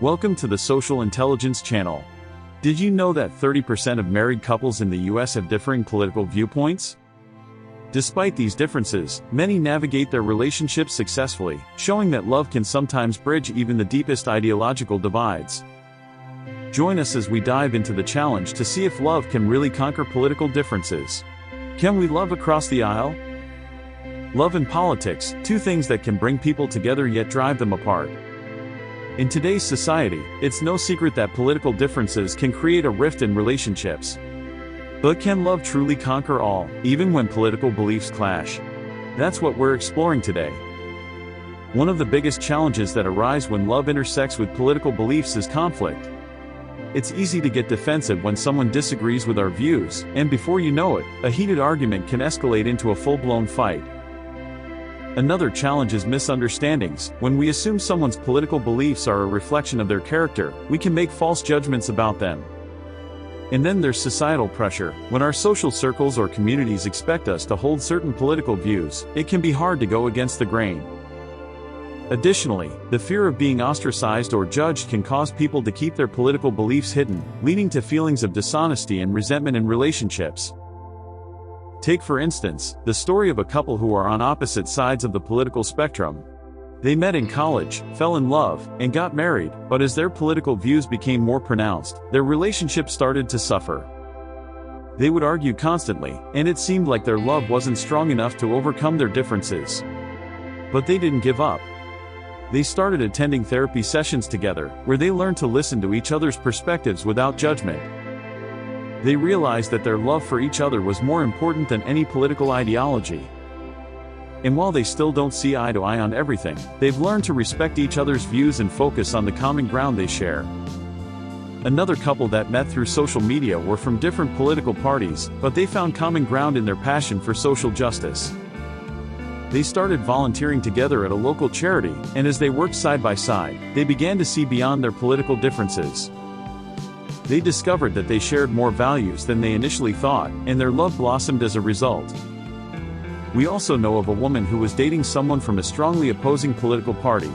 Welcome to the Social Intelligence Channel. Did you know that 30% of married couples in the US have differing political viewpoints? Despite these differences, many navigate their relationships successfully, showing that love can sometimes bridge even the deepest ideological divides. Join us as we dive into the challenge to see if love can really conquer political differences. Can we love across the aisle? Love and politics, two things that can bring people together yet drive them apart. In today's society, it's no secret that political differences can create a rift in relationships. But can love truly conquer all, even when political beliefs clash? That's what we're exploring today. One of the biggest challenges that arise when love intersects with political beliefs is conflict. It's easy to get defensive when someone disagrees with our views, and before you know it, a heated argument can escalate into a full-blown fight. Another challenge is misunderstandings. When we assume someone's political beliefs are a reflection of their character, we can make false judgments about them. And then there's societal pressure. When our social circles or communities expect us to hold certain political views, it can be hard to go against the grain. Additionally, the fear of being ostracized or judged can cause people to keep their political beliefs hidden, leading to feelings of dishonesty and resentment in relationships. Take for instance, the story of a couple who are on opposite sides of the political spectrum. They met in college, fell in love, and got married, but as their political views became more pronounced, their relationship started to suffer. They would argue constantly, and it seemed like their love wasn't strong enough to overcome their differences. But they didn't give up. They started attending therapy sessions together, where they learned to listen to each other's perspectives without judgment. They realized that their love for each other was more important than any political ideology. And while they still don't see eye to eye on everything, they've learned to respect each other's views and focus on the common ground they share. Another couple that met through social media were from different political parties, but they found common ground in their passion for social justice. They started volunteering together at a local charity, and as they worked side by side, they began to see beyond their political differences. They discovered that they shared more values than they initially thought, and their love blossomed as a result. We also know of a woman who was dating someone from a strongly opposing political party.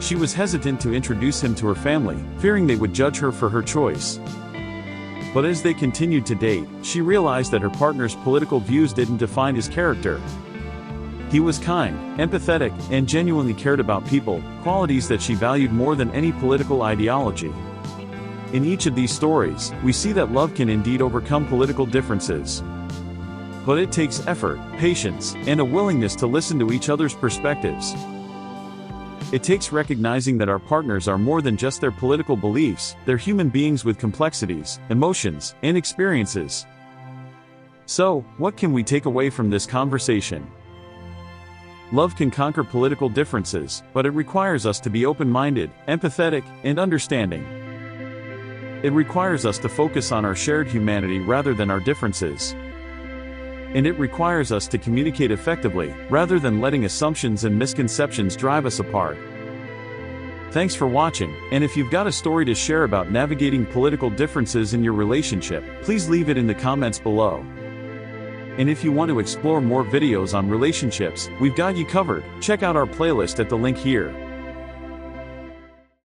She was hesitant to introduce him to her family, fearing they would judge her for her choice. But as they continued to date, she realized that her partner's political views didn't define his character. He was kind, empathetic, and genuinely cared about people, qualities that she valued more than any political ideology. In each of these stories, we see that love can indeed overcome political differences. But it takes effort, patience, and a willingness to listen to each other's perspectives. It takes recognizing that our partners are more than just their political beliefs, they're human beings with complexities, emotions, and experiences. So, what can we take away from this conversation? Love can conquer political differences, but it requires us to be open-minded, empathetic, and understanding. It requires us to focus on our shared humanity rather than our differences. And it requires us to communicate effectively, rather than letting assumptions and misconceptions drive us apart. Thanks for watching, and if you've got a story to share about navigating political differences in your relationship, please leave it in the comments below. And if you want to explore more videos on relationships, we've got you covered. Check out our playlist at the link here.